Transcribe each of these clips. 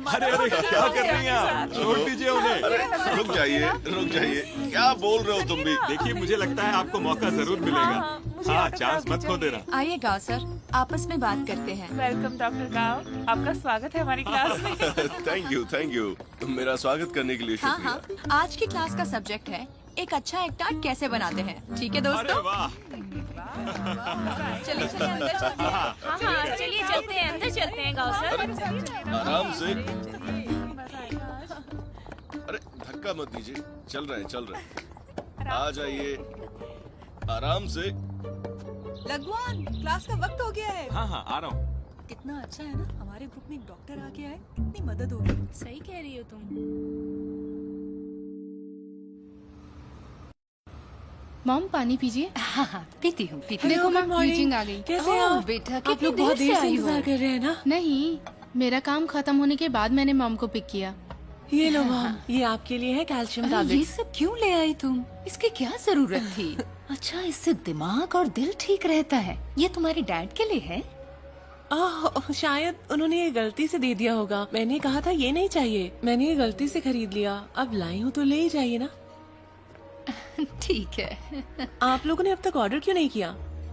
अरे अरे क्या कर रही हैं आप? छोड़ दीजिए उन्हें। रुक जाइए, क्या बोल रहे हो तुम भी? देखिए मुझे लगता है आपको मौका जरूर मिलेगा। हाँ, चांस मत खो देना। आइए गाँव सर, आपस में बात करते हैं। वेलकम डॉक्टर गाँव, आपका स्वागत है हमारी क्लास में। Thank you. मेरा स्वागत करने के लिए हाँ शुक्रिया। हाँ, आज की क्लास का सब्जेक्ट है एक अच्छा एक टार्ट कैसे बनाते हैं। ठीक है अरे दोस्तों, वाह। चलिए अंदर चलते हैं। हाँ चलिए चलते हैं, अंदर चलते हैं गाँव सर। आराम से। अरे धक्का मत दीजिए, चल रहे हैं। आ जाइए, आराम से। लगवान, क्लास का वक्त हो गया है। हाँ हाँ आ रहा हूँ। कितना अच्छा है ना, हमारे ग्रुप में एक डॉक्टर आ गया है, कितनी मदद होगी। सही कह रही हो तुम। मॉम पानी पीजिए। हाँ हाँ पीती हूँ। देखो मैम मीटिंग आ गई। कैसे ओह, आप? बेटा आप कितनी लोग बहुत देर देर से से आई इंतजार हो? कर रहे हैं ना? नहीं, मेरा काम खत्म होने के बाद मैंने मॉम को पिक किया। ये लो मॉम, ये आपके लिए है कैल्शियम अरे ये टैबलेट्स। सब क्यों ले आई तुम? इसकी क्या जरूरत थी? अच्छा, इससे दिमाग और दिल ठीक रहता है। ये तुम्हारे डैड के लिए है? शायद उन्होंने ये गलती से दे दिया होगा। मैंने कहा था ये नहीं चाहिए, मैंने ये गलती से खरीद लिया। अब लाई हूँ तो ले ही जाइए ना। ठीक है। आप लोगों ने अब तक ऑर्डर क्यों नहीं किया?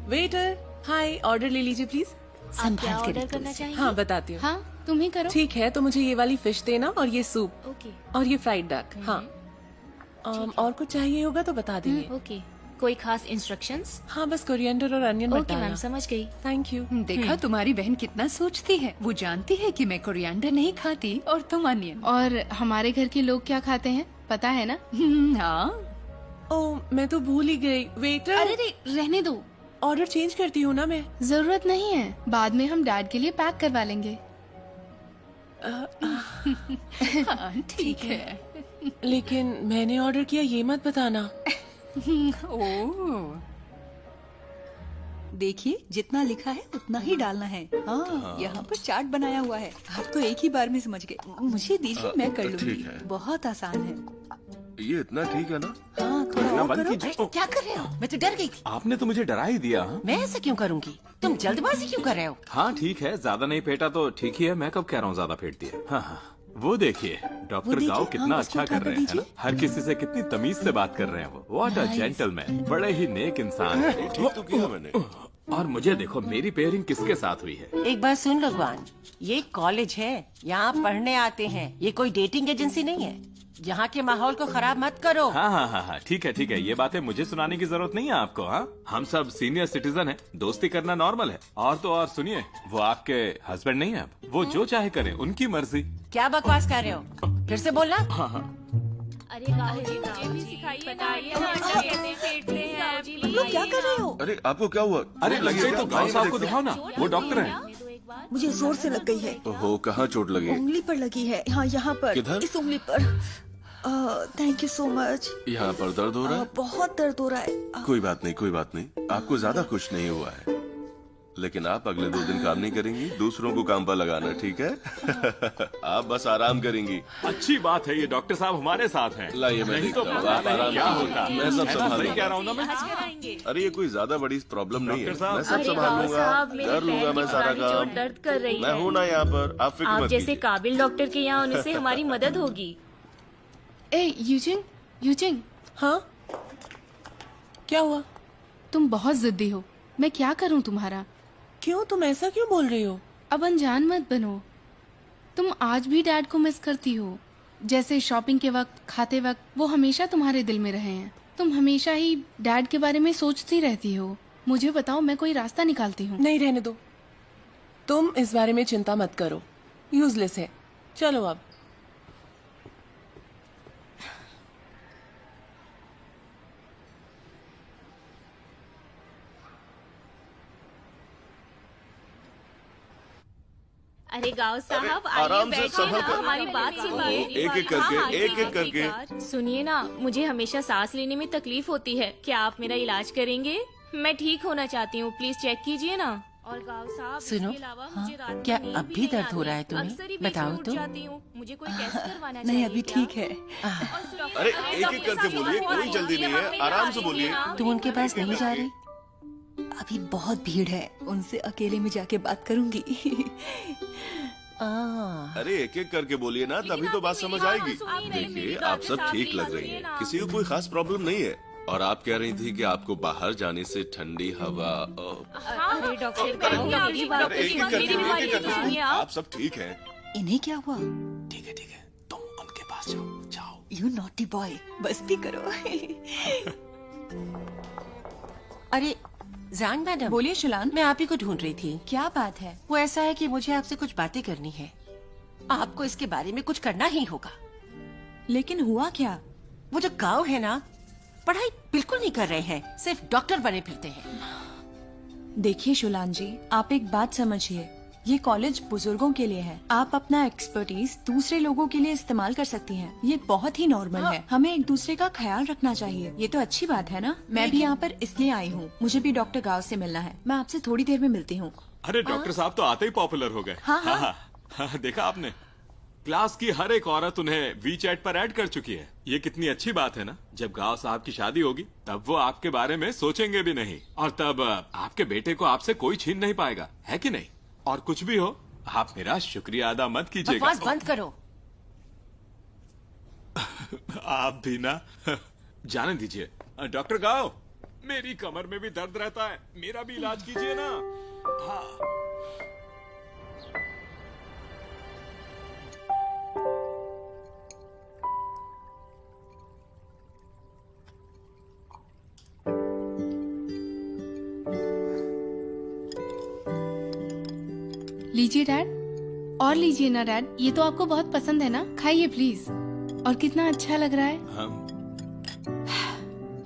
वेटर, हाय, ऑर्डर ले लीजिए प्लीज। संभाल के ऑर्डर करना चाहिए? हाँ बताती हूँ। हाँ तुम ही करो। ठीक है, तो मुझे ये वाली फिश देना और ये सूप ओके और ये फ्राइड डक। हाँ और कुछ चाहिए होगा तो बता देंगे। ओके। कोई खास इंस्ट्रक्शंस? हाँ बस कोरिएंडर और अनियन मत ओके मैम, डालना। समझ गई। Thank you. देखा तुम्हारी बहन कितना सोचती है। वो जानती है कि मैं कोरिएंडर नहीं खाती और तुम अनियन। और हमारे घर के लोग क्या खाते हैं पता है ना? हाँ ओह मैं तो भूल ही गई। वेटर, अरे रे, रहने दो, ऑर्डर चेंज करती हूँ ना मैं। जरूरत नहीं है, बाद में हम डैड के लिए पैक करवा लेंगे। हाँ ठीक है। लेकिन मैंने ऑर्डर किया ये मत बताना। ओह देखिए जितना लिखा है उतना ही डालना है। हाँ, यहाँ पर चार्ट बनाया हुआ है, आप तो एक ही बार में समझ गए। मुझे दीजिए, मैं कर ठीक लूंगी, है। बहुत आसान है। ये इतना ठीक है ना? हाँ थोड़ा और बंद करो। कीजिए। क्या कर रहे हो? मैं तो डर गई थी। आपने तो मुझे डरा ही दिया। हाँ? मैं ऐसा क्यों करूँगी? तुम जल्दबाजी क्यों कर रहे हो? हाँ ठीक है, ज्यादा नहीं फेंटा तो ठीक ही है। मैं कब कह रहा हूँ ज्यादा फेंट दिया। हाँ हाँ, वो देखिए डॉक्टर देखिए, गाँव कितना हाँ, उसको अच्छा कर उठा कर रहे हैं, है ना? दीजिए। हर किसी से कितनी तमीज से बात कर रहे हैं वो। व्हाट अ जेंटलमैन, बड़े ही नेक इंसान है। ठीक तो किया मैंने। और मुझे देखो, मेरी पेयरिंग किसके साथ हुई है? एक बात सुन लगवान, ये कॉलेज है, यहाँ पढ़ने आते हैं। ये कोई डेटिंग एजेंसी नहीं है। यहाँ के माहौल को खराब मत करो। हाँ हाँ हाँ हाँ ठीक है, ये बातें मुझे सुनाने की जरूरत नहीं है आपको। हाँ, हम सब सीनियर सिटीजन हैं, दोस्ती करना नॉर्मल है। और तो और सुनिए, वो आपके हस्बैंड नहीं है अब। वो जो चाहे करें, उनकी मर्जी। क्या बकवास कर रहे हो? फिर से बोलना। अरे गाँव जी, मुझे भी सिखाइए, बताइए ना अंडा कैसे फेंटते हैं। तुम लोग क्या कर रहे हो? अरे आपको क्या हुआ? अरे लग गई तो गाँव साहब को दिखाओ ना, वो डॉक्टर हैं। मुझे जोर से लग गई है, ओहो, कहाँ चोट लगी? उंगली पर लगी है। हाँ यहाँ पर, किधर? इस उंगली पर। Thank you so much. यहाँ पर दर्द हो रहा है? बहुत दर्द हो रहा है। कोई बात नहीं। आपको ज्यादा कुछ नहीं हुआ है, लेकिन आप अगले 2 दिन काम नहीं करेंगी, दूसरों को काम पर लगाना, ठीक है? आप बस आराम करेंगी। अच्छी बात है, ये डॉक्टर साहब हमारे साथ हैं। लाइए मैं नहीं तो देखता हूँ, पता आप नहीं आराम क्या कीजिए। होता। मैं सब है ना, सही कह संभालूंगा। रहा हूँ ना मैं? अरे ये कोई ज्यादा बड़ी प्रॉब्लम नहीं है, डॉक्टर साहब। मैं सब अरे गाँव संभालूंगा, साहब, मेरे कर लूंगा पैर मैं की सारा पुरानी काम। चोट दर्द कर रही मैं है। हूँ ना यहाँ पर, आप फिक्र आप मत जैसे कीजिए। काबिल डॉक्टर के यहाँ होने से हमारी मदद होगी। ए यूजिंग, हाँ क्या हुआ? तुम बहुत जिद्दी हो, मैं क्या करूँ तुम्हारा? क्यों, तुम ऐसा क्यों बोल रही हो? अब अनजान मत बनो, तुम आज भी डैड को मिस करती हो। जैसे शॉपिंग के वक्त, खाते वक्त, वो हमेशा तुम्हारे दिल में रहे हैं। तुम हमेशा ही डैड के बारे में सोचती रहती हो। मुझे बताओ, मैं कोई रास्ता निकालती हूँ। नहीं रहने दो, तुम इस बारे में चिंता मत करो, यूजलेस है। चलो अब। अरे गाँव साहब आराम आइए से बैठिए संभल ना, कर। हमारी बात सुनिए। एक एक करके, हाँ, एक एक ठीक है। करके। सुनिए ना, मुझे हमेशा सांस लेने में तकलीफ होती है, क्या आप मेरा इलाज करेंगे? मैं ठीक होना चाहती हूँ, प्लीज चेक कीजिए ना। और गाँव साहब, सुनो, इसके अलावा मुझे रात में क्या नींद अब भी नहीं दर्द आती। हो रहा है तुम्हें? अक्सर ही बीच बताओ में उठ तो। जाती हूँ, मुझे कोई टेस्ट करवाना नहीं, चाहिए अभी क्या? ठीक है। और सुनिए, अरे अरे एक डॉक्टर एक करके साहब, बोलिए, बहुत कोई जल्दी नहीं हो है, रही आराम से आप बोलिए। देखिए ना। तुम उनके पास नहीं जा रही? अभी बहुत भीड़ है, उनसे अकेले में जाके बात करूंगी। अरे एक एक करके बोलिए ना, तभी तो बात समझ आएगी। देखिए, आप सब ठीक लग रही हैं, किसी को कोई खास प्रॉब्लम नहीं है। और आप कह रही थी कि आपको बाहर जाने से ठंडी हवा अरे डॉक्टर, अरे एक एक करके, एक एक करके, आप सब ठीक हैं। इन्हें क्या हुआ? ठीक है तुम उनके पास जाओ जाओ। यू नॉटी बॉय, बस भी करो। अरे जान मैडम, बोलिए शुलान, मैं आप ही को ढूंढ रही थी। क्या बात है? वो ऐसा है कि मुझे आपसे कुछ बातें करनी है। आपको इसके बारे में कुछ करना ही होगा। लेकिन हुआ क्या? वो जो गाँव है ना, पढ़ाई बिल्कुल नहीं कर रहे हैं, सिर्फ डॉक्टर बने फिरते हैं। देखिए शुलान जी, आप एक बात समझिए, ये कॉलेज बुजुर्गों के लिए है। आप अपना एक्सपर्टीज दूसरे लोगों के लिए इस्तेमाल कर सकती हैं। ये बहुत ही नॉर्मल है। हमें एक दूसरे का ख्याल रखना चाहिए, ये तो अच्छी बात है ना। मैं भी यहाँ पर इसलिए आई हूँ, मुझे भी डॉक्टर गाँव से मिलना है। मैं आपसे थोड़ी देर में मिलती हूँ। अरे डॉक्टर साहब तो आते ही पॉपुलर हो गए। हाँ, देखा आपने, क्लास की हर एक औरत उन्हें वी चैट पर ऐड कर चुकी है। ये कितनी अच्छी बात है ना। जब गाँव साहब की शादी होगी तब वो आपके बारे में सोचेंगे भी नहीं, और तब आपके बेटे को आपसे कोई छीन नहीं पाएगा, है कि नहीं? और कुछ भी हो, आप मेरा शुक्रिया अदा मत कीजिएगा। बकवास बंद करो। आप भी ना। जाने दीजिए। डॉक्टर गाँव, मेरी कमर में भी दर्द रहता है, मेरा भी इलाज कीजिए ना। हाँ। लीजिए डैड, और लीजिए ना डैड, ये तो आपको बहुत पसंद है ना, खाइए प्लीज। और कितना अच्छा लग रहा है।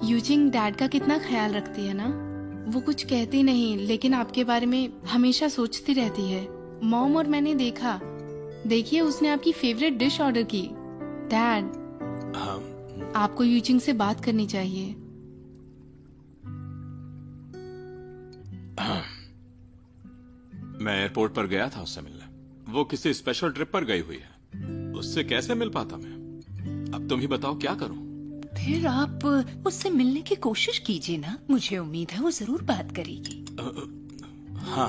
यूजिंग डैड का कितना ख्याल रखती है ना। वो कुछ कहती नहीं, लेकिन आपके बारे में हमेशा सोचती रहती है। मॉम और मैंने देखा, देखिए उसने आपकी फेवरेट डिश ऑर्डर की। डैड, आपको यूजिंग से बात करनी चाहिए। मैं एयरपोर्ट पर गया था उससे मिलने। वो किसी स्पेशल ट्रिप पर गई हुई है, उससे कैसे मिल पाता मैं? अब तुम ही बताओ क्या करूं? फिर आप उससे मिलने की कोशिश कीजिए ना, मुझे उम्मीद है वो जरूर बात करेगी। हाँ।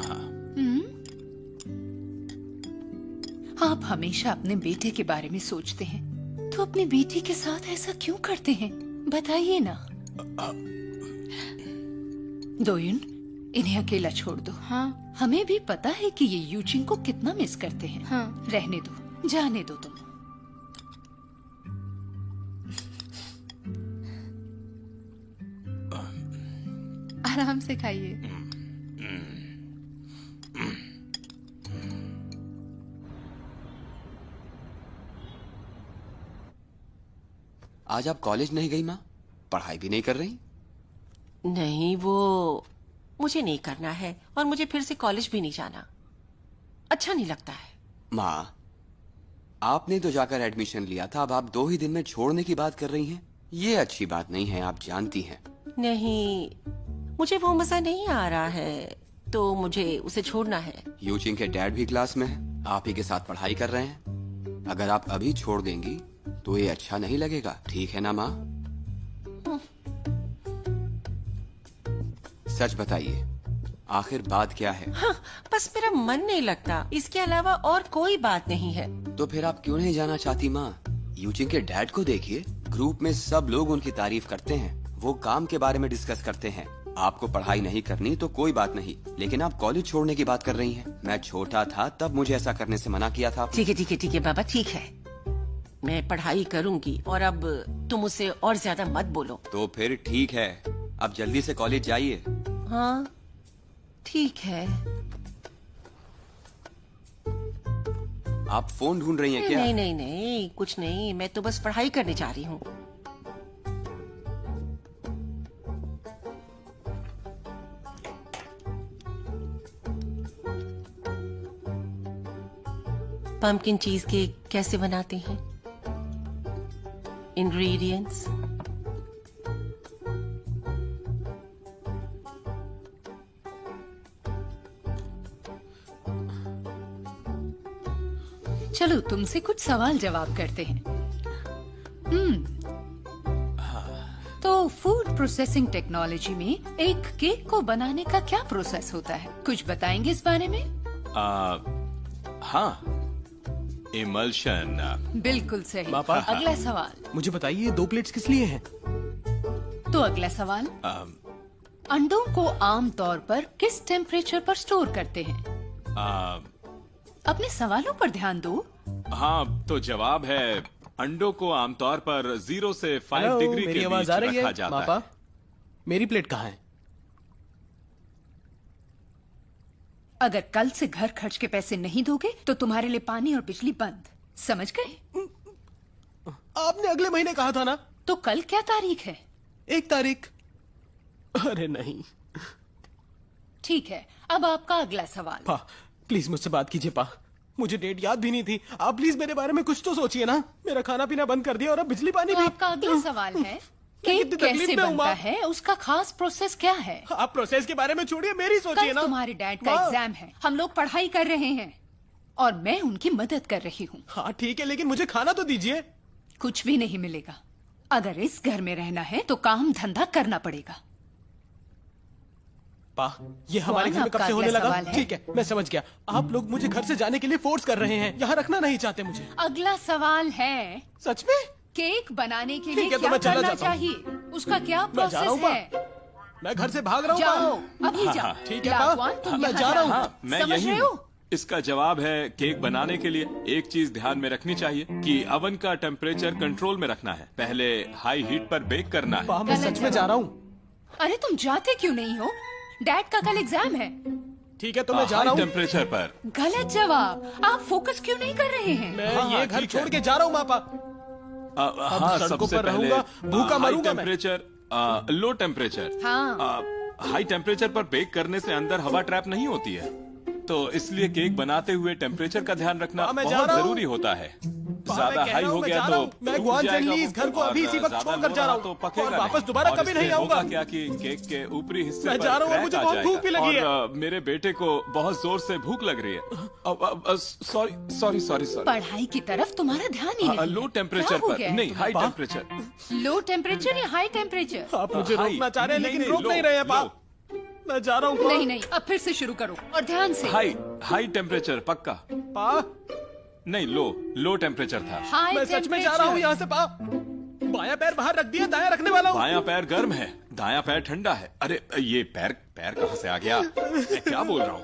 आप हमेशा अपने बेटे के बारे में सोचते हैं, तो अपनी बेटी के साथ ऐसा क्यों करते हैं, बताइए ना। दोयुन, इन्हें अकेला छोड़ दो। हाँ। हमें भी पता है कि ये यूजिंग को कितना मिस करते हैं। हाँ। रहने दो, जाने दो तुम। आराम से खाइए। आज आप कॉलेज नहीं गई माँ? पढ़ाई भी नहीं कर रही? नहीं, वो मुझे नहीं करना है, और मुझे फिर से कॉलेज भी नहीं जाना, अच्छा नहीं लगता है। माँ, आपने तो जाकर एडमिशन लिया था, अब आप 2 ही दिन में छोड़ने की बात कर रही हैं। ये अच्छी बात नहीं है, आप जानती हैं। नहीं, मुझे वो मजा नहीं आ रहा है, तो मुझे उसे छोड़ना है। यूजिंग के डैड भी क्लास में है, आप ही के साथ पढ़ाई कर रहे हैं। अगर आप अभी छोड़ देंगी तो ये अच्छा नहीं लगेगा, ठीक है ना माँ? सच बताइए, आखिर बात क्या है? हाँ, बस मेरा मन नहीं लगता, इसके अलावा और कोई बात नहीं है। तो फिर आप क्यों नहीं जाना चाहती माँ? यूजिंग के डैड को देखिए, ग्रुप में सब लोग उनकी तारीफ करते हैं, वो काम के बारे में डिस्कस करते हैं। आपको पढ़ाई नहीं करनी तो कोई बात नहीं, लेकिन आप कॉलेज छोड़ने की बात कर रही हैं। मैं छोटा था तब मुझे ऐसा करने से मना किया था। ठीक है बाबा, ठीक है, मैं पढ़ाई करूंगी, और अब तुम मुझसे और ज्यादा मत बोलो। तो फिर ठीक है, अब जल्दी से कॉलेज जाइए। हाँ ठीक है। आप फोन ढूंढ रही हैं क्या? नहीं नहीं नहीं, कुछ नहीं, मैं तो बस पढ़ाई करने जा रही हूँ। पम्पकिन चीज केक कैसे बनाते हैं? इंग्रेडिएंट्स? चलो तुमसे कुछ सवाल जवाब करते हैं। तो फूड प्रोसेसिंग टेक्नोलॉजी में एक केक को बनाने का क्या प्रोसेस होता है? कुछ बताएंगे इस बारे में? हाँ, इमल्शन। बिल्कुल सही। पापा। अगला सवाल। मुझे बताइए 2 प्लेट्स किस लिए हैं? तो अगला सवाल, अंडों को आमतौर पर किस टेम्परेचर पर स्टोर करते हैं? अपने सवालों पर ध्यान दो। हाँ, तो जवाब है अंडों को आमतौर पर 0 से 5 हेलो, डिग्री मेरी के आवाज बीच आ रही रखा है? जाता पापा, है। मेरी प्लेट कहाँ है? अगर कल से घर खर्च के पैसे नहीं दोगे तो तुम्हारे लिए पानी और बिजली बंद। समझ गए? आपने अगले महीने कहा था ना? तो कल क्या तारीख है? 1 तारीख। अरे नहीं। ठीक है, अब आपका अगला सवाल। पा, प्लीज मुझसे बात कीजिए पा। मुझे डेट याद भी नहीं थी। आप प्लीज मेरे बारे में कुछ तो सोचिए ना। मेरा खाना पीना बंद कर दिया और अब बिजली पानी तो भी। आपका अगला सवाल है, कितनी केक तकलीफ कैसे में हूँ, बनता माँ। है, उसका खास प्रोसेस क्या है? आप प्रोसेस के बारे में छोड़िए, मेरी सोचिए कल ना। तुम्हारे डैड का माँ। एग्जाम है, हम लोग पढ़ाई कर रहे हैं और मैं उनकी मदद कर रही हूँ। हाँ ठीक है, लेकिन मुझे खाना तो दीजिए। कुछ भी नहीं मिलेगा। अगर इस घर में रहना है तो काम धंधा करना पड़ेगा। पा, ये हमारे घर में कब आपका से होने अगला लगा? सवाल है? ठीक है, मैं समझ गया। आप लोग मुझे घर से जाने के लिए फोर्स कर रहे हैं। यहाँ रखना नहीं चाहते मुझे। अगला सवाल है, सच में? केक बनाने के ठीक लिए है, तो क्या मैं चला करना जाता हूँ। चाहिए? उसका क्या मैं जा रहा प्रोसेस हूँ, है? मैं घर से भाग रहा हूँ। जाओ, पा। अभी जाओ। हाँ, ठीक है, लाभवान, पा। तुम मैं यहाँ जा रहा जाओ। हूँ। हाँ, मैं समझ यही रहे हूँ। हो? इसका जवाब है केक बनाने के लिए एक चीज ध्यान में रखनी चाहिए कि अवन का टेम्परेचर कंट्रोल में रखना है। पहले हाई हीट पर बेक करना है। पा, मैं गलत सच में जा रहा हूँ। अरे तुम जाते क्यों नहीं हो? डैड का कल एग्जाम है। ठीक है, तो मैं जा हाई रहा हूँ। टेम्परेचर पर। गलत जवाब। आप फोकस क्यों नहीं कर रहे हैं? मैं हाँ, ये घर ठीक छोड़ है। के जा रहा हूँ मापा। हाँ, सड़कों सबसे पर पहले रहूंगा, भूखा हाई मरूंगा मैं। Temperature, low temperature. हाँ। हाई टेम्परेचर पर बेक करने से अंदर हवा ट्रैप नहीं होती है, तो इसलिए केक बनाते हुए टेम्परेचर का ध्यान रखना हाँ, मैं जा बहुत रहा हूँ। जरूरी होता है। मैं ज्यादा कह हाई रहा हूँ, हो मैं गया जा रहा तो हूँ। मैं टूट ग्वान जाएगा सेनली वो, इस घर को और अभी इसी वक्त ज्यादा छोड़कर लो जा रहा रहा हूँ। तो पकेगा और वापस नहीं। दोबारा और कभी नहीं इससे आऊंगा। होगा क्या कि केक के ऊपरी हिस्से मैं पर जा रहा हूँ, क्रैक मुझे आ बहुत जाएगा। भूख भी लगी है। और मेरे बेटे को बहुत जोर से भूख लग रही है। सॉरी। पढ़ाई की तरफ तुम्हारा ध्यान ही नहीं। लो है। टेम्परेचर क्या हो पर गया है नहीं, तुम्हें? High temperature. लो टेम्परेचर या हाई टेम्परेचर? आप मुझे हाई। रोकना चाह रहे हैं, नहीं, लेकिन नहीं, रोक लो, नहीं रहे हैं पा। लो। मैं जा रहा हूँ पा। नहीं, अब फिर से शुरू करो और ध्यान से। हाई टेम्परेचर पक्का। पा, नहीं, लो टेम्परेचर था। हाई मैं सच में जा रहा हूँ यहाँ से पा। बायां पैर बाहर रख दिया, दायां रखने वाला हूँ। बायां पैर गर्म है, दायां पैर ठंडा है। अरे ये पैर कहाँ से आ गया? मैं क्या बोल रहा हूँ?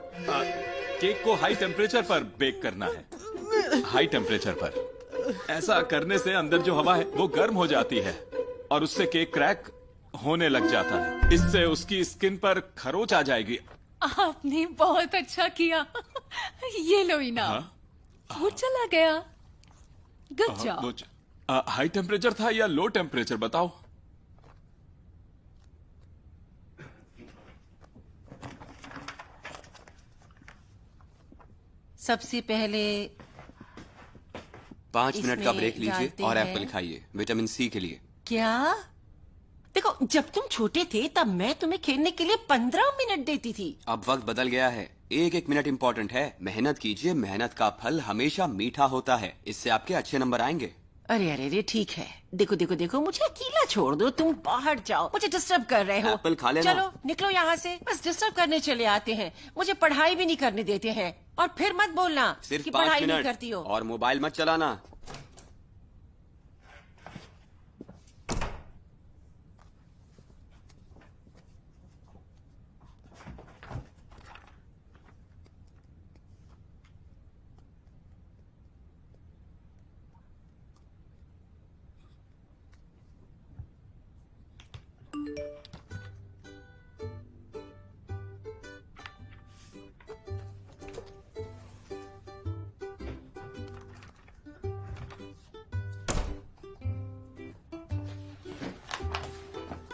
केक को हाई टेम्परेचर पर बेक करना है। हाई टेम्परेचर पर ऐसा करने से अंदर जो हवा है वो गर्म हो जाती है और उससे केक क्रैक होने लग जाता है। इससे उसकी स्किन पर खरोच आ जाएगी। आपने बहुत अच्छा किया। ये लो इनाम। वो चला गया। Good job. हाई टेम्परेचर था या लो टेम्परेचर बताओ? सबसे पहले 5 मिनट का इसमें ब्रेक लीजिए डालते और हैं। एप्पल खाइए, विटामिन सी के लिए। क्या? देखो, जब तुम छोटे थे तब मैं तुम्हें खेलने के लिए 15 मिनट देती थी। अब वक्त बदल गया है। एक मिनट इम्पोर्टेंट है। मेहनत कीजिए, मेहनत का फल हमेशा मीठा होता है। इससे आपके अच्छे नंबर आएंगे। अरे ठीक है। देखो मुझे अकेला छोड़ दो। तुम बाहर जाओ, मुझे डिस्टर्ब कर रहे हो। एप्पल खा लेना। चलो निकलो यहाँ से। बस डिस्टर्ब करने चले आते हैं। मुझे पढ़ाई भी नहीं करने देते हैं। और फिर मत बोलना सिर्फ कि 5 पढ़ाई नहीं मिनट करती हो। और मोबाइल मत चलाना।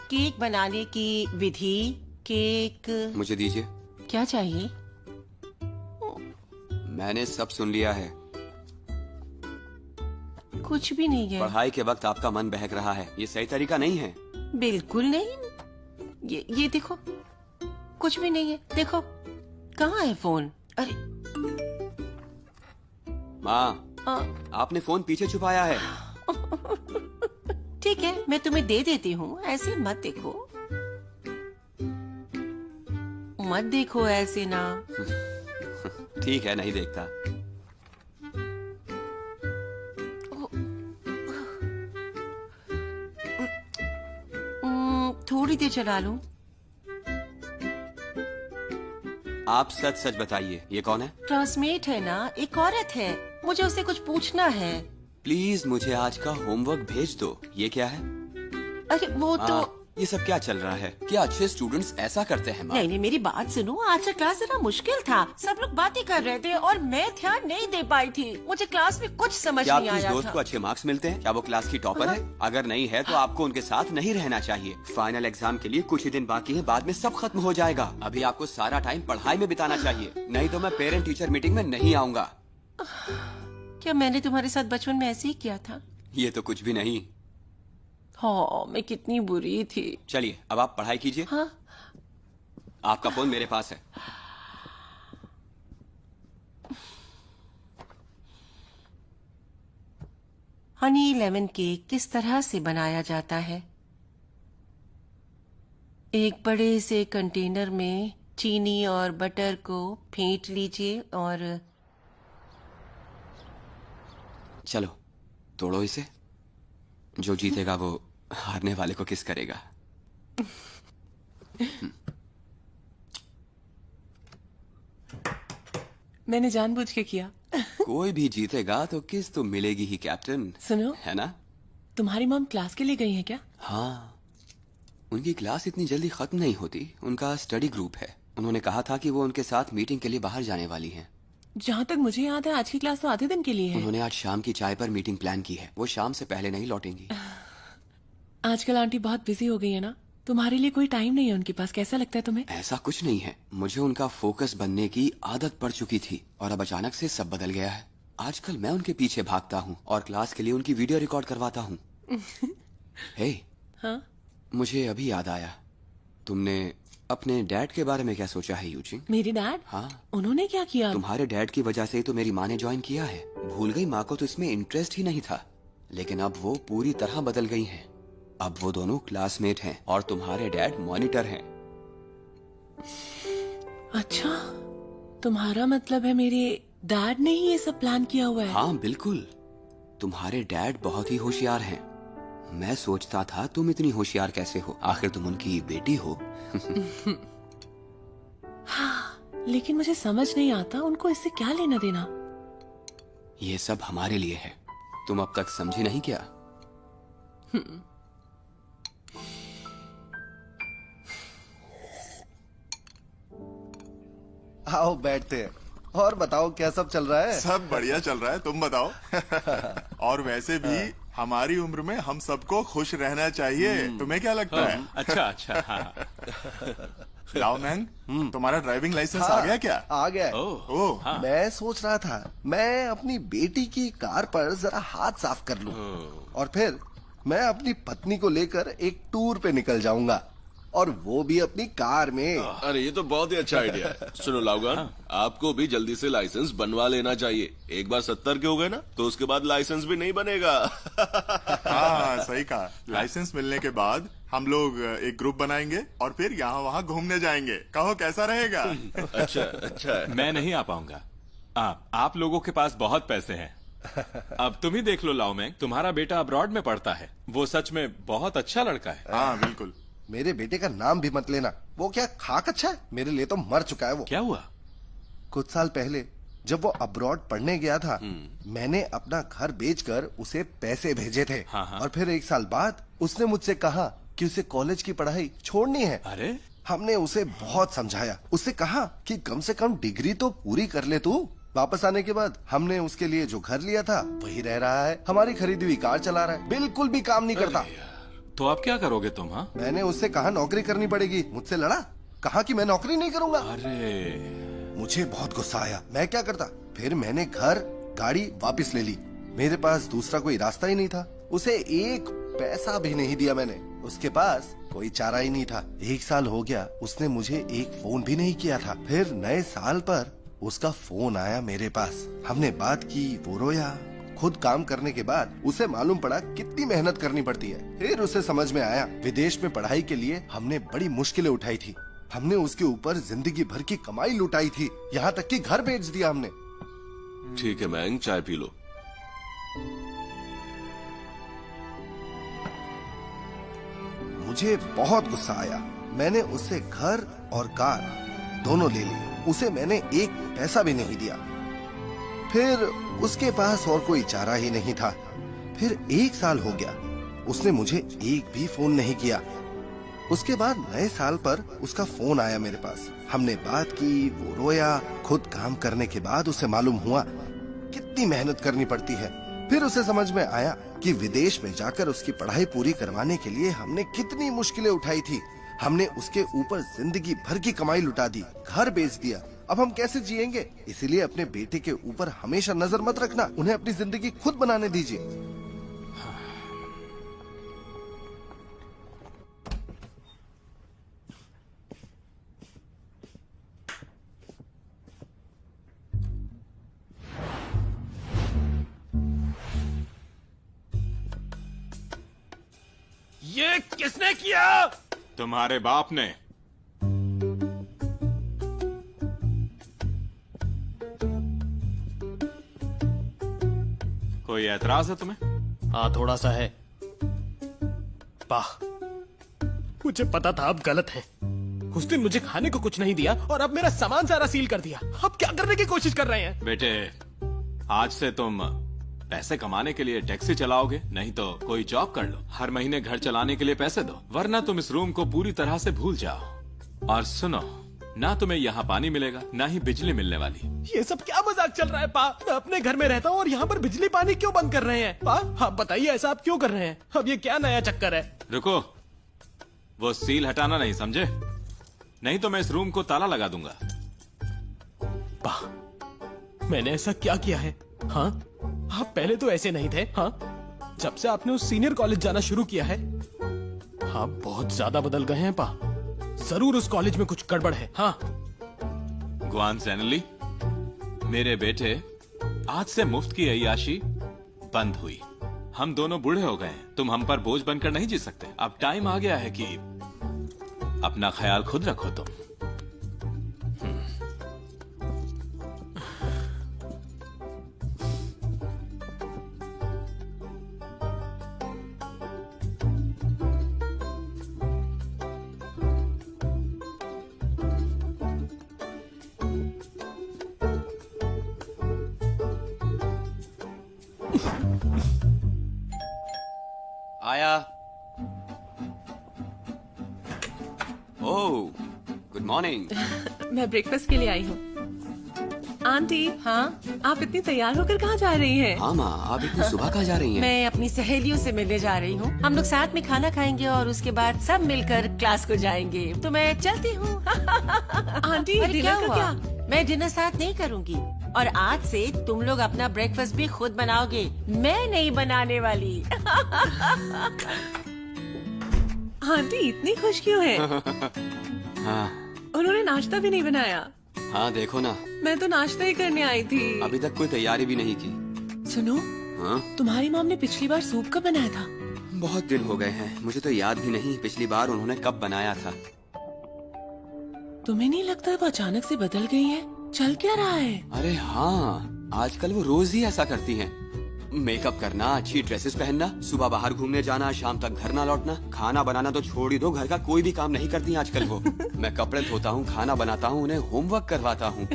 केक बनाने की विधि। केक मुझे दीजिए। क्या चाहिए? मैंने सब सुन लिया है। कुछ भी नहीं है। पढ़ाई के वक्त आपका मन बहक रहा है, ये सही तरीका नहीं है। बिल्कुल नहीं। ये देखो, कुछ भी नहीं है। देखो कहाँ है फोन? अरे माँ, आपने फोन पीछे छुपाया है। ठीक है, मैं तुम्हें दे देती हूँ, ऐसे मत देखो। मत देखो ऐसे ना। ठीक है, नहीं देखता। थोड़ी देर चला लूं। आप सच सच बताइए, ये कौन है? क्लासमेट है ना, एक औरत है। मुझे उससे कुछ पूछना है। प्लीज मुझे आज का होमवर्क भेज दो। ये क्या है? अरे वो तो ये सब क्या चल रहा है? क्या अच्छे स्टूडेंट्स ऐसा करते हैं? नहीं नहीं, मेरी बात सुनो। आज का क्लास जरा मुश्किल था, सब लोग बातें कर रहे थे और मैं ध्यान नहीं दे पाई थी। मुझे क्लास में कुछ समझ क्या नहीं आपकी आया दोस्त था। को अच्छे मार्क्स मिलते हैं? क्या वो क्लास की टॉपर है? अगर नहीं है तो आपको उनके साथ नहीं रहना चाहिए। फाइनल एग्जाम के लिए कुछ ही दिन बाकी है, बाद में सब खत्म हो जाएगा। अभी आपको सारा टाइम पढ़ाई में बिताना चाहिए, नहीं तो मैं पेरेंट टीचर मीटिंग में नहीं आऊंगा। क्या मैंने तुम्हारे साथ बचपन में ऐसे ही किया था? ये तो कुछ भी नहीं। हाँ, मैं कितनी बुरी थी। चलिए अब आप पढ़ाई कीजिए। हाँ? आपका फोन मेरे पास है। हनी लेमन केक किस तरह से बनाया जाता है? एक बड़े से कंटेनर में चीनी और बटर को फेंट लीजिए और चलो तोड़ो इसे। जो जीतेगा वो हारने वाले को किस करेगा। मैंने जानबूझ के किया। कोई भी जीतेगा तो किस तो मिलेगी ही कैप्टन। सुनो, है ना? तुम्हारी मॉम क्लास के लिए गई है क्या? हाँ, उनकी क्लास इतनी जल्दी खत्म नहीं होती। उनका स्टडी ग्रुप है। उन्होंने कहा था कि वो उनके साथ मीटिंग के लिए बाहर जाने वाली हैं। जहाँ तक मुझे याद है आज की क्लास तो आधे दिन के लिए है। उन्होंने आज शाम की चाय पर मीटिंग प्लान की है। वो शाम से पहले नहीं लौटेंगी। आजकल आंटी बहुत बिजी हो गई है ना, तुम्हारे लिए कोई टाइम नहीं है उनके पास। कैसा लगता है तुम्हें? ऐसा कुछ नहीं है, मुझे उनका फोकस बनने की आदत पड़ चुकी थी और अब अचानक से सब बदल गया है। आजकल मैं उनके पीछे भागता हूँ और क्लास के लिए उनकी वीडियो रिकॉर्ड करवाता हूँ। हे, हाँ? मुझे अभी याद आया, तुमने अपने डैड के बारे में क्या सोचा है यूजिंग? मेरे डैड? हाँ, उन्होंने क्या किया? तुम्हारे डैड की वजह से ही तो मेरी माँ ने ज्वाइन किया है। भूल गई? माँ को तो इसमें इंटरेस्ट ही नहीं था, लेकिन अब वो पूरी तरह बदल गई हैं। अब वो दोनों क्लासमेट हैं और तुम्हारे डैड मॉनिटर हैं। अच्छा, तुम्हारा मतलब है मेरे डैड ने ही ये सब प्लान किया हुआ है? हाँ बिल्कुल, तुम्हारे डैड बहुत ही होशियार हैं। मैं सोचता था तुम इतनी होशियार कैसे हो, आखिर तुम उनकी बेटी हो। हाँ, लेकिन मुझे समझ नहीं आता उनको इससे क्या लेना देना। ये सब हमारे लिए है, तुम अब तक समझी नहीं क्या? आओ बैठते हैं और बताओ क्या सब चल रहा है? सब बढ़िया चल रहा है, तुम बताओ। और वैसे भी हमारी उम्र में हम सबको खुश रहना चाहिए। तुम्हें क्या लगता है? अच्छा अच्छा। हाँ। लाओ मैंग, तुम्हारा ड्राइविंग लाइसेंस आ गया क्या? आ गया है। ओह, हाँ। मैं सोच रहा था मैं अपनी बेटी की कार पर जरा हाथ साफ कर लूं और फिर मैं अपनी पत्नी को लेकर एक टूर पे निकल जाऊंगा, और वो भी अपनी कार में। अरे ये तो बहुत ही अच्छा आइडिया है। सुनो लाउगान, आपको भी जल्दी से लाइसेंस बनवा लेना चाहिए। एक बार 70 के हो गए ना तो उसके बाद लाइसेंस भी नहीं बनेगा। हाँ सही कहा। लाइसेंस मिलने के बाद हम लोग एक ग्रुप बनाएंगे और फिर यहाँ वहाँ घूमने जाएंगे। कहो कैसा रहेगा? अच्छा अच्छा। मैं नहीं आ पाऊंगा। आप लोगों के पास बहुत पैसे हैं। अब तुम ही देख लो लाओ मैंग, तुम्हारा बेटा अब्रॉड में पढ़ता है। वो सच में बहुत अच्छा लड़का है। हाँ बिल्कुल। मेरे बेटे का नाम भी मत लेना, वो क्या खाक अच्छा है, मेरे लिए तो मर चुका है वो। क्या हुआ? कुछ साल पहले जब वो अब्रॉड पढ़ने गया था, मैंने अपना घर बेचकर उसे पैसे भेजे थे। हाँ। और फिर 1 साल बाद उसने मुझसे कहा कि उसे कॉलेज की पढ़ाई छोड़नी है। अरे हमने उसे बहुत समझाया, उससे कहा कि कम से कम डिग्री तो पूरी कर ले तू। वापस आने के बाद हमने उसके लिए जो घर लिया था वही रह रहा है, हमारी खरीदी हुई कार चला रहा है, बिल्कुल भी काम नहीं करता। तो अब क्या करोगे तुम? हाँ, मैंने उससे कहा नौकरी करनी पड़ेगी, मुझसे लड़ा, कहा कि मैं नौकरी नहीं करूंगा। अरे मुझे बहुत गुस्सा आया, मैं क्या करता? फिर मैंने घर गाड़ी वापस ले ली मेरे पास दूसरा कोई रास्ता ही नहीं था। उसे एक पैसा भी नहीं दिया मैंने। उसके पास कोई चारा ही नहीं था। 1 साल हो गया, उसने मुझे एक फोन भी नहीं किया था। फिर नए साल पर उसका फोन आया मेरे पास। हमने बात की, वो रोया। खुद काम करने के बाद उसे मालूम पड़ा कितनी मेहनत करनी पड़ती है। फिर उसे समझ में आया विदेश में पढ़ाई के लिए हमने बड़ी मुश्किलें उठाई थी। हमने उसके ऊपर जिंदगी भर की कमाई लुटाई थी, यहाँ तक कि घर बेच दिया हमने। ठीक है मैंग, चाय पी लो। मुझे बहुत गुस्सा आया। मैंने उससे घर और कार दोनों ले ली। उसे मैंने एक पैसा भी नहीं दिया। फिर उसके पास और कोई चारा ही नहीं था। फिर 1 साल हो गया, उसने मुझे एक भी फोन नहीं किया। उसके बाद नए साल पर उसका फोन आया मेरे पास। हमने बात की, वो रोया। खुद काम करने के बाद उसे मालूम हुआ कितनी मेहनत करनी पड़ती है। फिर उसे समझ में आया कि विदेश में जाकर उसकी पढ़ाई पूरी करवाने के लिए हमने कितनी मुश्किलें उठाई थी। हमने उसके ऊपर जिंदगी भर की कमाई लुटा दी, घर बेच दिया। अब हम कैसे जिएंगे? इसीलिए अपने बेटे के ऊपर हमेशा नजर मत रखना, उन्हें अपनी जिंदगी खुद बनाने दीजिए। ये किसने किया? तुम्हारे बाप ने। कोई एतराज है तुम्हें? हाँ, थोड़ा सा है। वाह, मुझे पता था आप गलत हैं। उस दिन मुझे खाने को कुछ नहीं दिया और अब मेरा सामान सारा सील कर दिया। अब क्या करने की कोशिश कर रहे हैं? बेटे, आज से तुम पैसे कमाने के लिए टैक्सी चलाओगे, नहीं तो कोई जॉब कर लो। हर महीने घर चलाने के लिए पैसे दो, वरना तुम इस रूम को पूरी तरह से भूल जाओ। और सुनो, ना तुम्हें यहाँ पानी मिलेगा, ना ही बिजली मिलने वाली। ये सब क्या मजाक चल रहा है पा? मैं अपने घर में रहता हूँ और यहाँ पर बिजली पानी क्यों बंद कर रहे हैं? पा, आप बताइए, ऐसा आप क्यों कर रहे हैं? अब ये क्या नया चक्कर है? रुको, वो सील हटाना नहीं समझे, नहीं तो मैं इस रूम को ताला लगा दूंगा। पा, मैंने ऐसा क्या किया है? हाँ, आप पहले तो ऐसे नहीं थे। हाँ, जब से आपने उस सीनियर कॉलेज जाना शुरू किया है, आप बहुत ज्यादा बदल गए हैं पा। जरूर उस कॉलेज में कुछ गड़बड़ है। हाँ, गुआन सैनली, मेरे बेटे, आज से मुफ्त की अय्याशी बंद हुई। हम दोनों बूढ़े हो गए हैं, तुम हम पर बोझ बनकर नहीं जी सकते। अब टाइम आ गया है कि अपना ख्याल खुद रखो तुम। आया। ओह, गुड मॉर्निंग। मैं ब्रेकफास्ट के लिए आई हूँ। आंटी, हाँ, आप इतनी तैयार होकर कहाँ जा रही हैं? हाँ माँ, आप इतनी सुबह कहाँ जा रही हैं? मैं अपनी सहेलियों से मिलने जा रही हूँ। हम लोग साथ में खाना खाएंगे और उसके बाद सब मिलकर क्लास को जाएंगे। तो मैं चलती हूँ। आंटी, अरे क्या डिनर का हुआ? क्या? मैं डिनर साथ नहीं करूँगी और आज से तुम लोग अपना ब्रेकफास्ट भी खुद बनाओगे, मैं नहीं बनाने वाली। आंटी इतनी खुश क्यों है? हाँ उन्होंने नाश्ता भी नहीं बनाया। हाँ, देखो ना, मैं तो नाश्ता ही करने आई थी। अभी तक कोई तैयारी भी नहीं की। सुनो, हाँ, तुम्हारी मॉम ने पिछली बार सूप कब बनाया था? बहुत दिन हो गए हैं, मुझे तो याद भी नहीं पिछली बार उन्होंने कब बनाया था। तुम्हें नहीं लगता वो अचानक से बदल गई है? चल क्या रहा है? अरे हाँ, आजकल वो रोज ही ऐसा करती हैं। मेकअप करना, अच्छी ड्रेसेस पहनना, सुबह बाहर घूमने जाना, शाम तक घर ना लौटना, खाना बनाना तो छोड़ ही दो, घर का कोई भी काम नहीं करती आजकल वो। मैं कपड़े धोता हूँ, खाना बनाता हूँ, उन्हें होमवर्क करवाता हूँ।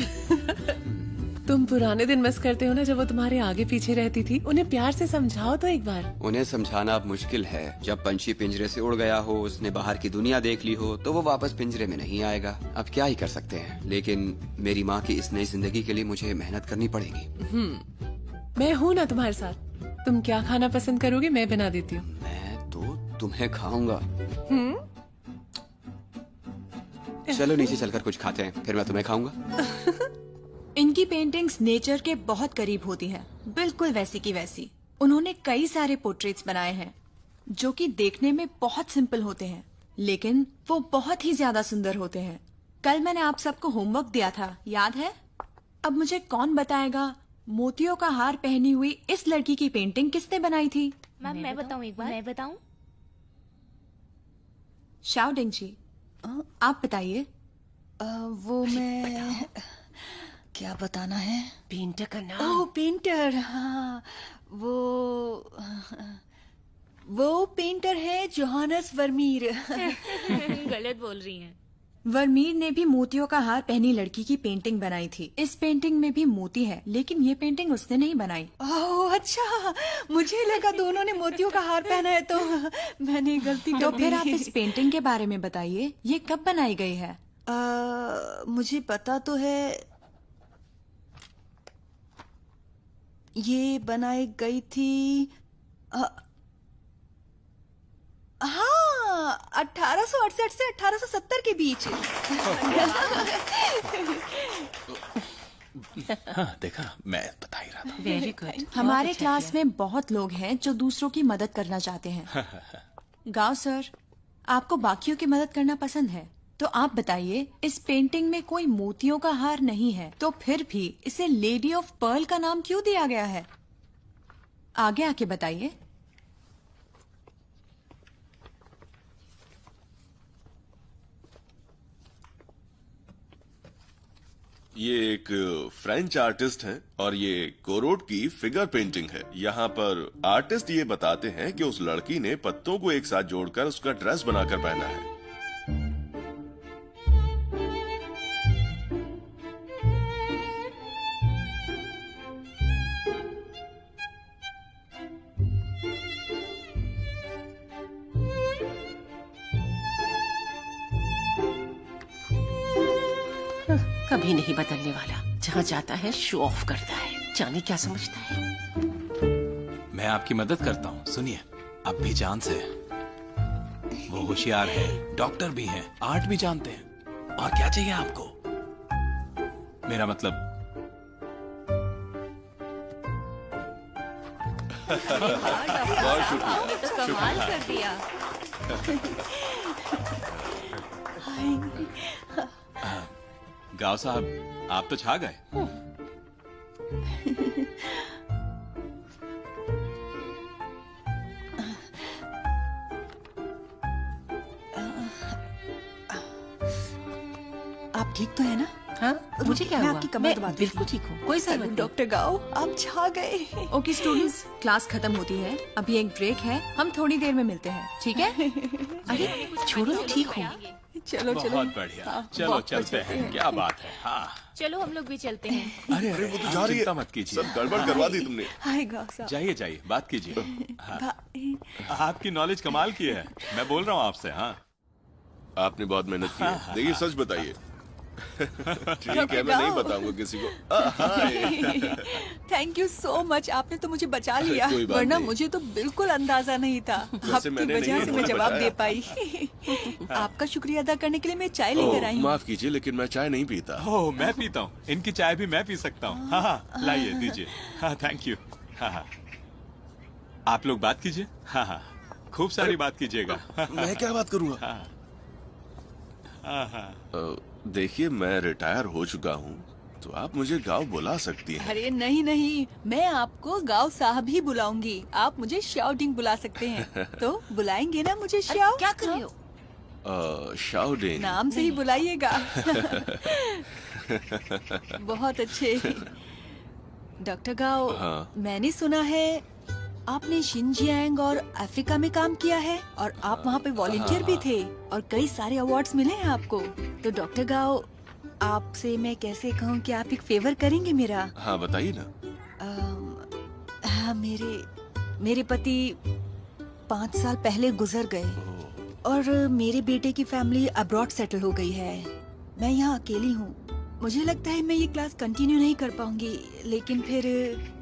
तुम पुराने दिन मिस करते हो ना, जब वो तुम्हारे आगे पीछे रहती थी। उन्हें प्यार से समझाओ तो एक बार। उन्हें समझाना अब मुश्किल है। जब पंछी पिंजरे से उड़ गया हो, उसने बाहर की दुनिया देख ली हो, तो वो वापस पिंजरे में नहीं आएगा। अब क्या ही कर सकते हैं। लेकिन मेरी माँ की इस नई जिंदगी के लिए मुझे मेहनत करनी पड़ेगी। मैं हूँ ना तुम्हारे साथ। तुम क्या खाना पसंद करोगे, मैं बना देती हूँ। मैं तो तुम्हें खाऊंगा। चलो नीचे चलकर कुछ खाते हैं, फिर मैं तुम्हें खाऊंगा। इनकी उनकी पेंटिंग्स नेचर के बहुत करीब होती हैं, बिल्कुल वैसी की वैसी। उन्होंने कई सारे पोर्ट्रेट्स बनाए हैं जो कि देखने में बहुत सिंपल होते हैं, लेकिन वो बहुत ही ज्यादा सुंदर होते हैं। कल मैंने आप सबको होमवर्क दिया था, याद है? अब मुझे कौन बताएगा मोतियों का हार पहनी हुई इस लड़की की पेंटिंग किसने बनाई थी? मैम मैं बताऊं एक बार? मैं बताऊं? शाओडिंग जी, आप बताइए। वो मैं क्या बताना है? पेंटर का नाम। ओह पेंटर, हाँ वो पेंटर है जोहानस वर्मीर। गलत बोल रही हैं। वर्मीर ने भी मोतियों का हार पहनी लड़की की पेंटिंग बनाई थी। इस पेंटिंग में भी मोती है, लेकिन ये पेंटिंग उसने नहीं बनाई। ओह अच्छा, मुझे लगा दोनों ने मोतियों का हार पहना है, तो मैंने गलती कर तो दी। फिर आप इस पेंटिंग के बारे में बताइए, ये कब बनाई गई है? मुझे पता तो है, ये बनाई गई थी हाँ 1868 से 1870 के बीच। हाँ देखा, मैं बता ही रहा था। Very good. हमारे क्लास में बहुत लोग हैं जो दूसरों की मदद करना चाहते हैं। गांव सर, आपको बाकियों की मदद करना पसंद है, तो आप बताइए, इस पेंटिंग में कोई मोतियों का हार नहीं है, तो फिर भी इसे लेडी ऑफ पर्ल का नाम क्यों दिया गया है? आगे आके बताइए। ये एक फ्रेंच आर्टिस्ट हैं और ये कोरोट की फिगर पेंटिंग है। यहाँ पर आर्टिस्ट ये बताते हैं कि उस लड़की ने पत्तों को एक साथ जोड़कर उसका ड्रेस बनाकर पहना है। कभी नहीं बदलने वाला, जहाँ जाता है शो ऑफ करता है, जाने क्या समझता है। मैं आपकी मदद करता हूँ, सुनिए। अब भी चांस है, वो होशियार है, डॉक्टर भी हैं, आर्ट भी जानते हैं, और क्या चाहिए आपको? मेरा मतलब बहुत शुक्रिया। आपने तो कमाल कर दिया। गांव साहब, आप तो छा गए। आप ठीक तो है ना? हाँ, मुझे क्या मैं हुआ? आपकी कमर दबाती हूँ। बिल्कुल ठीक हूँ, कोई जरूरत नहीं। डॉक्टर गाओ, आप छा गए। ओके स्टूडेंट्स, क्लास खत्म होती है, अभी एक ब्रेक है, हम थोड़ी देर में मिलते हैं, ठीक है? अरे छोड़ो, मैं ठीक हूँ। चलो चलो, बहुत बढ़िया, चलो चलते हैं। क्या बात है। हाँ चलो हम लोग भी चलते हैं। अरे वो तो जा रही है। चिंता मत कीजिए, सब गड़बड़ करवा दी तुमने। हाय गाओ साहब। जाइए जाइए, बात कीजिए। हाँ। आपकी नॉलेज कमाल की है, मैं बोल रहा हूँ आपसे। हाँ, आपने बहुत मेहनत की है। देखिए, सच बताइए। ठीक है, मैं नहीं बताऊंगा किसी को। थैंक यू सो मच, आपने तो मुझे बचा लिया, कोई बात वरना नहीं। मुझे तो बिल्कुल अंदाजा नहीं था। आपकी मैंने वजह नहीं से मैं जवाब बताया। दे पाई। आपका शुक्रिया अदा करने के लिए मैं चाय लेकर आई हूँ। माफ कीजिए, लेकिन मैं चाय नहीं पीता। ओह, मैं पीता हूँ, इनकी चाय भी मैं पी सकता हूँ। हाँ हाँ, लाइए दीजिए। हाँ, थैंक यू। हाँ हाँ, आप लोग बात कीजिए। हाँ हाँ, खूब सारी बात कीजिएगा। मैं क्या बात करूँगा? हाँ हाँ। देखिए, मैं रिटायर हो चुका हूँ, तो आप मुझे गाँव बुला सकती हैं। अरे नहीं नहीं, मैं आपको गाँव साहब ही बुलाऊंगी। आप मुझे शाउटिंग बुला सकते हैं, तो बुलाएंगे ना मुझे शाउ? क्या कर रहे हो? शाउडिंग नाम से ही बुलाइएगा। बहुत अच्छे। डॉक्टर गाओ, हाँ। मैंने सुना है आपने शिनजियांग और अफ्रीका में काम किया है, और आप वहाँ पे वॉलंटियर भी थे, और कई सारे अवार्ड्स मिले हैं आपको। तो डॉक्टर गाओ, आपसे मैं कैसे कहूँ कि आप एक फेवर करेंगे मेरा? हाँ, बताइए ना। हाँ, मेरे पति 5 साल पहले गुजर गए, और मेरे बेटे की फैमिली अब्रॉड सेटल हो गई है। मैं यहाँ अकेली हूँ। मुझे लगता है मैं ये क्लास कंटिन्यू नहीं कर पाऊंगी, लेकिन फिर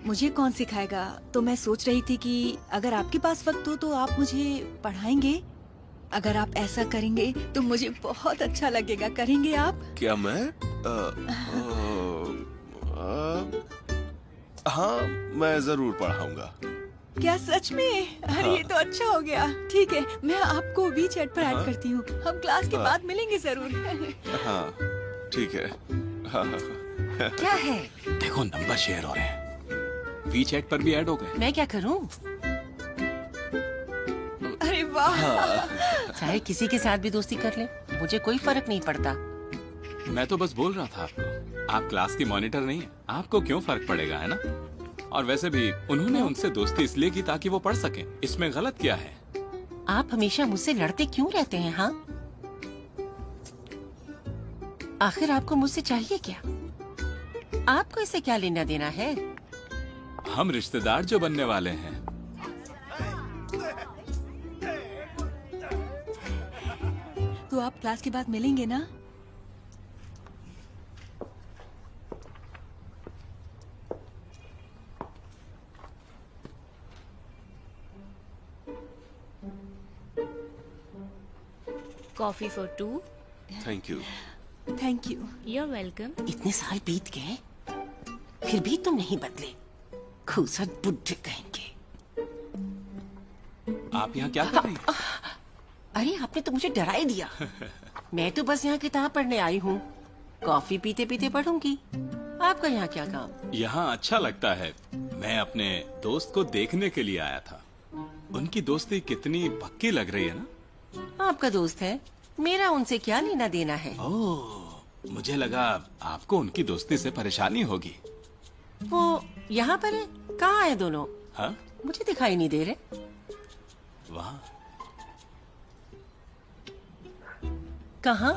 मुझे कौन सिखाएगा? तो मैं सोच रही थी कि अगर आपके पास वक्त हो तो आप मुझे पढ़ाएंगे। अगर आप ऐसा करेंगे तो मुझे बहुत अच्छा लगेगा। करेंगे आप? क्या मैं? हाँ, मैं जरूर पढ़ाऊंगा। क्या सच में? अरे ये तो अच्छा हो गया। ठीक है, मैं आपको भी चैट पर ऐड करती हूँ। हम क्लास के बाद मिलेंगे जरूर। हाँ, ठीक है। हाँ। क्या है? देखो नंबर शेयर हो रहे हैं, वी चैट पर भी ऐड हो गए। मैं क्या करूँ? अरे वाह। चाहे किसी के साथ भी दोस्ती कर ले, मुझे कोई फर्क नहीं पड़ता। मैं तो बस बोल रहा था आपको, आप क्लास की मॉनिटर नहीं है, आपको क्यों फर्क पड़ेगा, है ना? और वैसे भी उन्होंने उनसे दोस्ती इसलिए की ताकि वो पढ़ सकें। इसमें गलत क्या है? आप हमेशा मुझसे लड़ते क्यों रहते हैं? हाँ, आखिर आपको मुझसे चाहिए क्या? आपको इससे क्या लेना देना है? हम रिश्तेदार जो बनने वाले हैं। तो आप क्लास के बाद मिलेंगे ना? Coffee for 2। Thank you. Thank you. You're welcome। इतने साल बीत गए, फिर भी तुम नहीं बदले। खूसट बुड्ढे कहेंगे। आप यहाँ क्या कर रही हैं? अरे आपने तो मुझे डरा ही दिया। मैं तो बस यहाँ किताब पढ़ने आई हूँ। कॉफी पीते पीते पढ़ूंगी। आपका यहाँ क्या काम? यहाँ अच्छा लगता है। मैं अपने दोस्त को देखने के लिए आया था। उनकी दोस्ती कितनी पक्की लग रही है ना? आपका दोस्त है, मेरा उनसे क्या लेना देना है? ओह, मुझे लगा आपको उनकी दोस्ती से परेशानी होगी। वो यहाँ पर है? कहाँ है दोनों? हाँ? मुझे दिखाई नहीं दे रहे। वहाँ। कहाँ?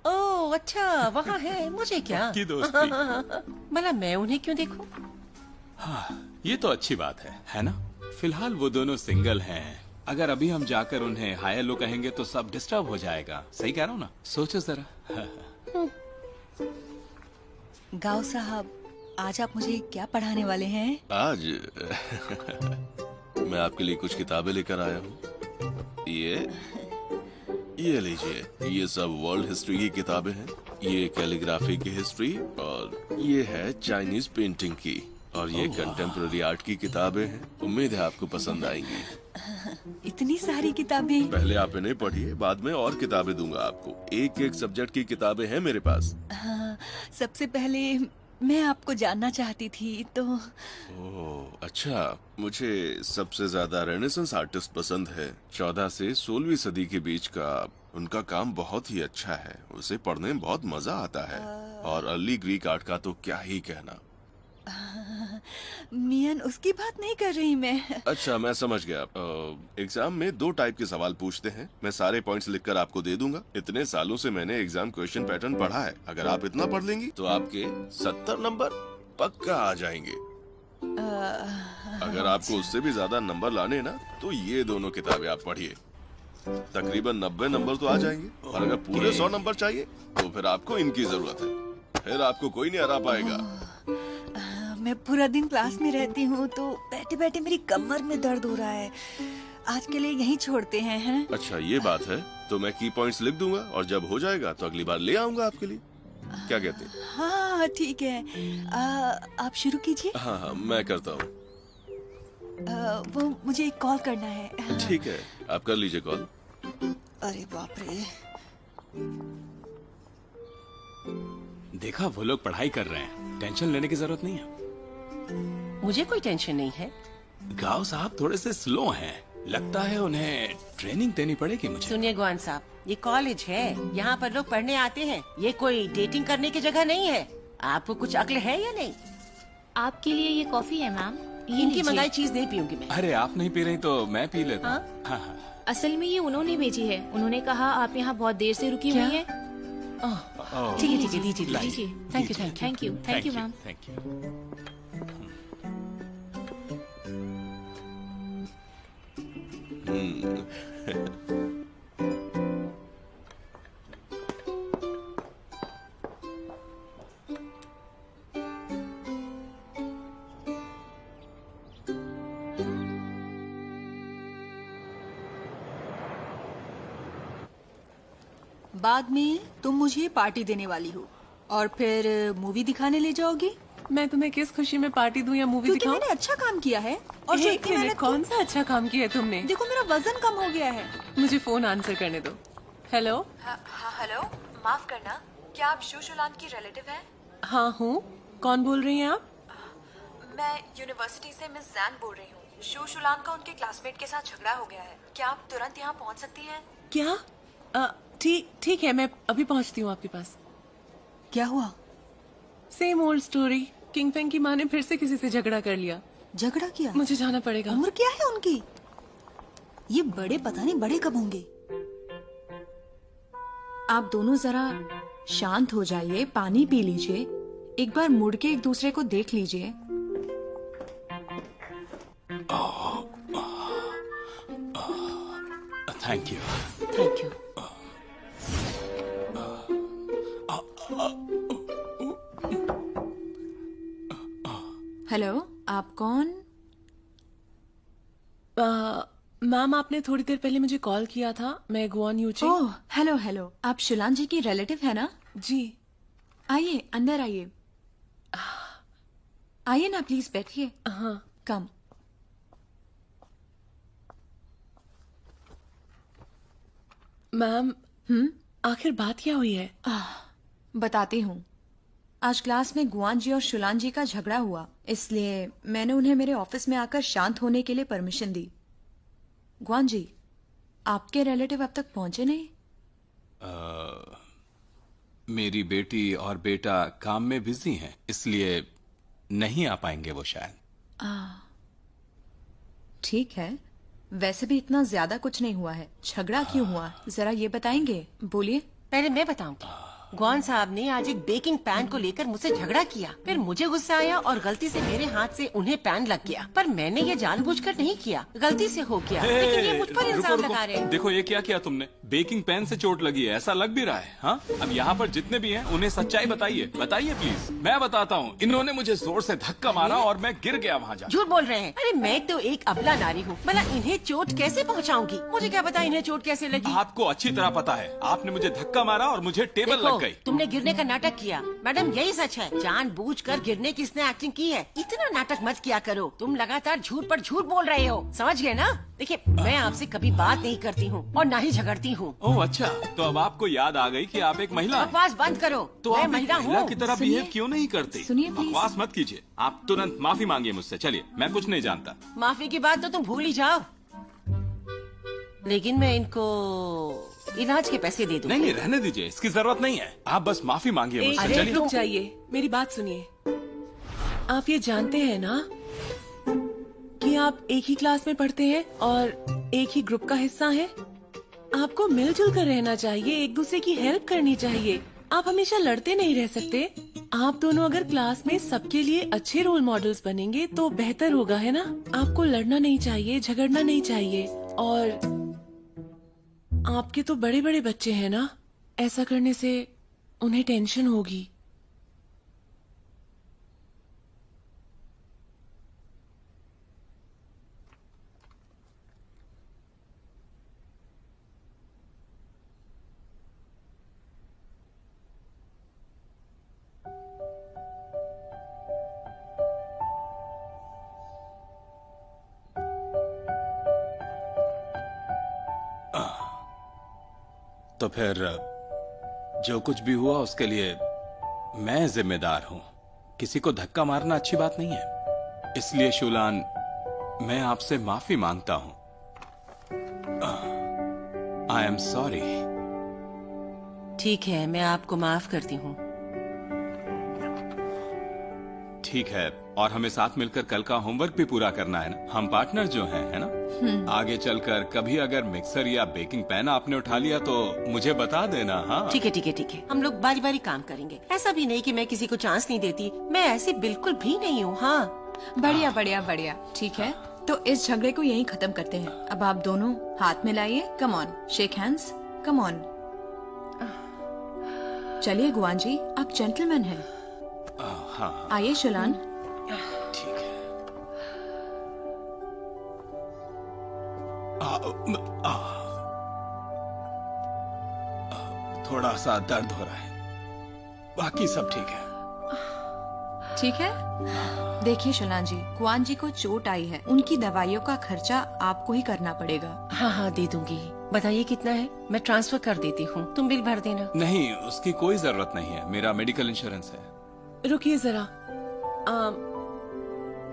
ओह अच्छा, वहाँ है। मुझे क्या? की दोस्ती। भला मैं उन्हें क्यों देखूं? हाँ, ये तो अच्छी बात है ना? फिलहाल वो दोनों सिंगल हैं। अगर अभी हम जाकर उन्हें हाय हेलो कहेंगे तो सब डिस्टर्ब हो जाएगा। सही कह रहा हूँ ना? सोचो जरा। गाँव साहब, आज आप मुझे क्या पढ़ाने वाले हैं? आज मैं आपके लिए कुछ किताबें लेकर आया हूँ। ये लीजिए, ये सब वर्ल्ड हिस्ट्री की किताबें हैं। ये कैलीग्राफी की हिस्ट्री और ये है चाइनीज पेंटिंग की, और ये कंटेम्पररी आर्ट की किताबें हैं। उम्मीद है आपको पसंद आएंगी। इतनी सारी किताबें? पहले आप इन्हें पढ़िए, बाद में और किताबें दूंगा आपको। एक एक सब्जेक्ट की किताबें हैं मेरे पास। हाँ, सबसे पहले मैं आपको जानना चाहती थी तो। ओह अच्छा, मुझे सबसे ज्यादा रेनेसांस आर्टिस्ट पसंद है। 14 से 16वीं सदी के बीच का उनका काम बहुत ही अच्छा है। उसे पढ़ने में बहुत मजा आता है। और अर्ली ग्रीक आर्ट का तो क्या ही कहना। मियन, उसकी बात नहीं कर रही मैं। अच्छा, मैं समझ गया। एग्जाम में 2 टाइप के सवाल पूछते हैं। मैं सारे पॉइंट्स लिखकर आपको दे दूंगा। इतने सालों से मैंने एग्जाम क्वेश्चन पैटर्न पढ़ा है। अगर आप इतना पढ़ लेंगी तो आपके 70 नंबर पक्का आ जाएंगे। अगर आपको उससे भी ज्यादा नंबर लाने ना, तो ये दोनों किताबें आप पढ़िए। तकरीबन 90 नंबर तो आ जाएंगे। और अगर पूरे 100 नंबर चाहिए तो फिर आपको इनकी जरूरत है। फिर आपको कोई नहीं हरा पाएगा। मैं पूरा दिन क्लास में रहती हूँ तो बैठे बैठे मेरी कमर में दर्द हो रहा है। आज के लिए यहीं छोड़ते हैं, है ना? अच्छा, ये बात है। तो मैं की पॉइंट्स लिख दूंगा और जब हो जाएगा तो अगली बार ले आऊंगा आपके लिए। क्या कहते हैं? हाँ ठीक है। आप शुरू कीजिए। हाँ हाँ, मैं करता हूँ। वो मुझे एक कॉल करना है। ठीक है, आप कर लीजिए कॉल। अरे बाप रे। देखा, वो लोग पढ़ाई कर रहे हैं। टेंशन लेने की जरूरत नहीं है। मुझे कोई टेंशन नहीं है। गाँव साहब थोड़े से स्लो हैं। लगता है उन्हें ट्रेनिंग देनी पड़ेगी मुझे। सुनिए गौन साहब, ये कॉलेज है। यहाँ पर लोग पढ़ने आते हैं। ये कोई डेटिंग करने की जगह नहीं है। आपको कुछ अक्ल है या नहीं? आपके लिए ये कॉफी है मैम। इनकी मंगाई चीज नहीं पीऊंगी मैं। अरे आप नहीं पी रही तो मैं पी लेता हूँ। हाँ हाँ। असल में ये उन्होंने भेजी है। उन्होंने कहा आप यहाँ बहुत देर से रुकी हुई हैं। ठीक है ठीक है, दीजिए दीजिए। Thank you thank you ma'am. Thank you. बाद में तुम मुझे पार्टी देने वाली हो और फिर मूवी दिखाने ले जाओगी। मैं तुम्हें किस खुशी में पार्टी दूं या मूवी क्योंकि दिखाऊं? मैंने अच्छा काम किया है। और जो एक इतनी मिनट, मेहनत कौन सा अच्छा काम किया है तुमने? देखो मेरा वजन कम हो गया है। मुझे फोन आंसर करने दो। हेलो। हाँ हेलो, माफ करना, क्या आप शोशुलान की रिलेटिव हैं? हाँ हूँ। कौन बोल रही हैं आप? मैं यूनिवर्सिटी से मिस जैन बोल रही हूँ। शोशुलान का उनके क्लासमेट के साथ झगड़ा हो गया है। क्या आप तुरंत यहाँ पहुँच सकती हैं? क्या? ठीक है, मैं अभी पहुँचती हूँ आपके पास। क्या हुआ? Same old story. King Feng की माँ ने फिर से किसी से झगड़ा कर लिया। झगड़ा किया? मुझे जाना पड़ेगा। उम्र क्या है उनकी? ये बड़े पता नहीं बड़े कब होंगे। आप दोनों जरा शांत हो जाइए, पानी पी लीजिए, एक बार मुड़ के एक दूसरे को देख लीजिए। Thank you. Thank you. Hello, आप कौन? मैम, आपने थोड़ी देर पहले मुझे कॉल किया था। मैं गुआन यूचिंग। ओह हेलो हेलो, आप शुलान जी की रिलेटिव है ना? जी। आइए अंदर आइए। आइए ना प्लीज, बैठिए। हाँ। कम। मैम, आखिर बात क्या हुई है? बताती हूँ। आज क्लास में गुआन जी और शुलान जी का झगड़ा हुआ, इसलिए मैंने उन्हें मेरे ऑफिस में आकर शांत होने के लिए परमिशन दी। गुआन जी, आपके रिलेटिव अब तक पहुंचे नहीं? मेरी बेटी और बेटा काम में बिजी हैं, इसलिए नहीं आ पाएंगे वो शायद। ठीक है, वैसे भी इतना ज्यादा कुछ नहीं हुआ है। झगड़ा क्यों हुआ, जरा ये बताएंगे? बोलिए। पहले मैं बताऊंगी। गौन साहब ने आज एक बेकिंग पैन को लेकर मुझसे झगड़ा किया। फिर मुझे गुस्सा आया और गलती से मेरे हाथ से उन्हें पैन लग गया। पर मैंने ये जानबूझकर नहीं किया, गलती से हो गया। लेकिन ये मुझ पर इल्जाम लगा रहे हैं। देखो ये क्या किया तुमने? बेकिंग पैन से चोट लगी है, ऐसा लग भी रहा है। हाँ, अब यहाँ पर जितने भी हैं उन्हें सच्चाई बताइए, बताइए प्लीज। मैं बताता हूँ, इन्होंने मुझे जोर से धक्का मारा और मैं गिर गया वहाँ जा। झूठ बोल रहे हैं। अरे मैं तो एक अबला नारी हूँ, भला इन्हें चोट कैसे पहुँचाऊंगी? मुझे क्या पता इन्हें चोट कैसे लगी। आपको अच्छी तरह पता है, आपने मुझे धक्का मारा और मुझे टेबल लग गई। तुमने गिरने का नाटक किया। मैडम यही सच है, जानबूझकर गिरने की इसने एक्टिंग की है। इतना नाटक मत किया करो, तुम लगातार झूठ पर झूठ बोल रहे हो, समझ गए ना? देखिए, मैं आपसे कभी बात नहीं करती हूँ और ना ही झगड़ती हूँ। ओह अच्छा, तो अब आपको याद आ गई कि आप एक महिला हैं। बकवास बंद करो। तो मैं आप महिला महिला हूँ। की तरह बिहेव क्यों नहीं करती? सुनिए प्लीज। बकवास मत कीजिए, आप तुरंत माफी मांगिए मुझसे। चलिए, मैं कुछ नहीं जानता। माफी की बात तो तुम भूल ही जाओ। लेकिन मैं इनको इलाज के पैसे दे दूंगी। नहीं, रहने दीजिए, इसकी जरूरत नहीं है। आप बस माफी मांगिए मुझसे। अरे चलिए। रुक जाइए, मेरी बात सुनिए। आप ये जानते हैं ना कि आप एक ही क्लास में पढ़ते हैं और एक ही ग्रुप का हिस्सा हैं? आपको मिलजुल कर रहना चाहिए, एक दूसरे की हेल्प करनी चाहिए। आप हमेशा लड़ते नहीं रह सकते। आप दोनों अगर क्लास में सबके लिए अच्छे रोल मॉडल्स बनेंगे तो बेहतर होगा, है ना? आपको लड़ना नहीं चाहिए, झगड़ना नहीं चाहिए। और आपके तो बड़े बड़े बच्चे हैं ना, ऐसा करने से उन्हें टेंशन होगी। तो फिर जो कुछ भी हुआ उसके लिए मैं जिम्मेदार हूं। किसी को धक्का मारना अच्छी बात नहीं है, इसलिए शुलान, मैं आपसे माफी मांगता हूं। I am sorry. ठीक है, मैं आपको माफ करती हूँ। ठीक है, और हमें साथ मिलकर कल का होमवर्क भी पूरा करना है ना? हम पार्टनर जो हैं, है ना? आगे चलकर कभी अगर मिक्सर या बेकिंग पैन आपने उठा लिया तो मुझे बता देना। हाँ ठीक है, ठीक है, ठीक है। हम लोग बारी बारी काम करेंगे। ऐसा भी नहीं कि मैं किसी को चांस नहीं देती, मैं ऐसी बिल्कुल भी नहीं हूँ। हाँ, बढ़िया बढ़िया बढ़िया। ठीक है, तो इस झगड़े को यहीं खत्म करते हैं। अब आप दोनों हाथ मिलाइए। Come on, shake hands, come on. चलिए गुआन जी, आप जेंटलमैन हैं। हाँ। आइए शुलान। ठीक है। थोड़ा सा दर्द हो रहा है, बाकी सब ठीक है। ठीक है। देखिए शोलान जी, कुआन जी को चोट आई है, उनकी दवाइयों का खर्चा आपको ही करना पड़ेगा। हाँ हाँ दे दूंगी। बताइए कितना है, मैं ट्रांसफर कर देती हूँ, तुम बिल भर देना। नहीं, उसकी कोई जरूरत नहीं है, मेरा मेडिकल इंश्योरेंस है। रुकिए जरा,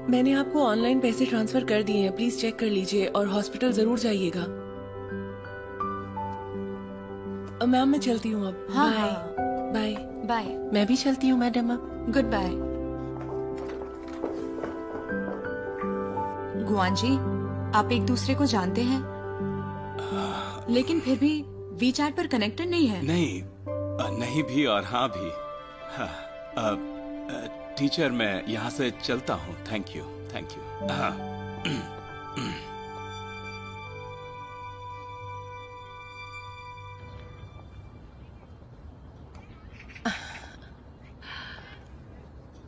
मैंने आपको ऑनलाइन पैसे ट्रांसफर कर दिए हैं, प्लीज चेक कर लीजिए और हॉस्पिटल जरूर जाइएगा। मैम मैं चलती हूँ अब। हाँ, बाय हाँ। Bye bye. मैं भी चलती हूँ मैडम अब। Good bye. गुआन जी, आप एक दूसरे को जानते हैं, लेकिन फिर भी वीचैट पर कनेक्टेड नहीं है। नहीं भी और हाँ भी। टीचर मैं यहाँ से चलता हूँ। Thank you, thank you. हाँ।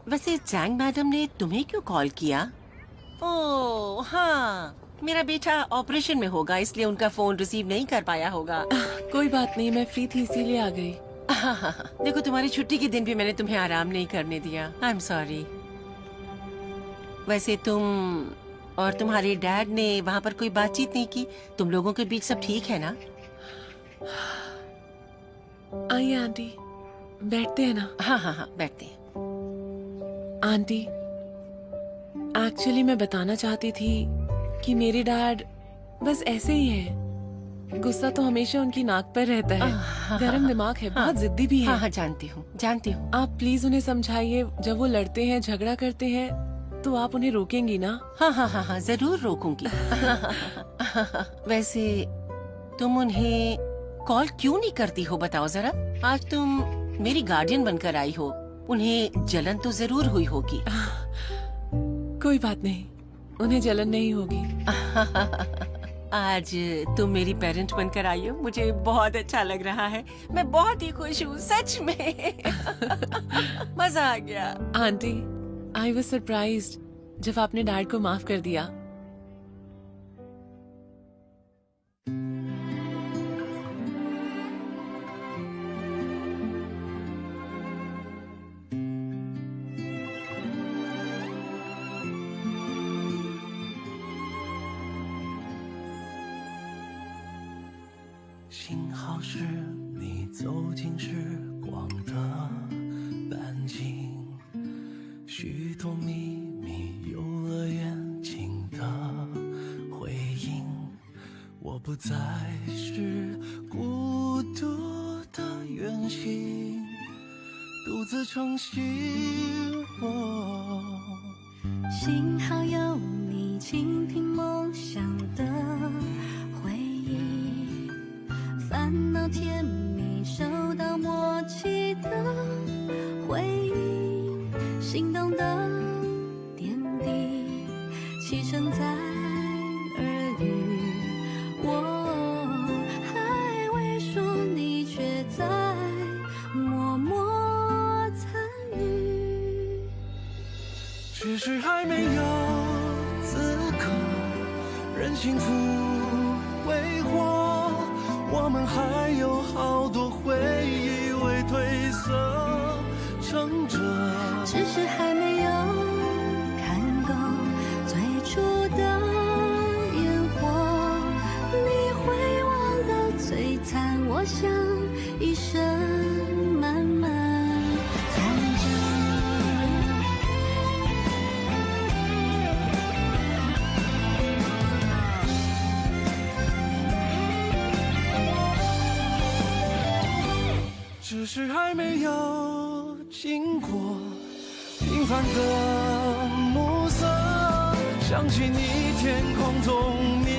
वैसे जैंग मैडम ने तुम्हें क्यों कॉल किया? ओह हाँ, मेरा बेटा ऑपरेशन में होगा, इसलिए उनका फोन रिसीव नहीं कर पाया होगा। कोई बात नहीं, मैं फ्री थी इसीलिए आ गई। देखो तुम्हारी छुट्टी के दिन भी मैंने तुम्हें आराम नहीं करने दिया। I am sorry. वैसे तुम और तुम्हारे डैड ने वहाँ पर कोई बातचीत नहीं की? तुम लोगों के बीच सब ठीक है ना? आइए आंटी, बैठते हैं ना। हाँ हाँ हाँ बैठते हैं। आंटी, एक्चुअली मैं बताना चाहती थी कि मेरे डैड बस ऐसे ही है। गुस्सा तो हमेशा उनकी नाक पर रहता है, गरम दिमाग है, बहुत जिद्दी भी है। हाँ हाँ जानती हूँ, जानती हूँ। आप प्लीज उन्हें समझाइए, जब वो लड़ते हैं, झगड़ा करते हैं, तो आप उन्हें रोकेंगी ना? हाँ हाँ हाँ हाँ जरूर रोकूंगी। वैसे तुम उन्हें कॉल क्यों नहीं करती हो, बताओ जरा। आज तुम मेरी गार्डियन बनकर आई हो, उन्हें जलन तो जरूर हुई होगी। कोई बात नहीं, उन्हें जलन नहीं होगी। आज तुम मेरी पेरेंट बनकर आई हो, मुझे बहुत अच्छा लग रहा है। मैं बहुत ही खुश हूँ, सच में। मजा आ गया। आंटी, आई वाज सरप्राइज्ड जब आपने डैड को माफ कर दिया।幸好是你走进时光的半径，许多秘密游乐园情的回应。我不再是孤独的远行，独自撑起我。幸好有你倾听梦想的回忆，烦恼甜蜜收到默契的回应，心动的点滴启程在耳语，我还未说，你却在默默参与，只是还没有资格任幸福挥霍，我们还有好多回忆未褪色撑着，只是还没有看够最初的烟火，你会忘到最惨，我想一生慢慢藏着。只是还没有经过平凡的暮色，想起你天空中明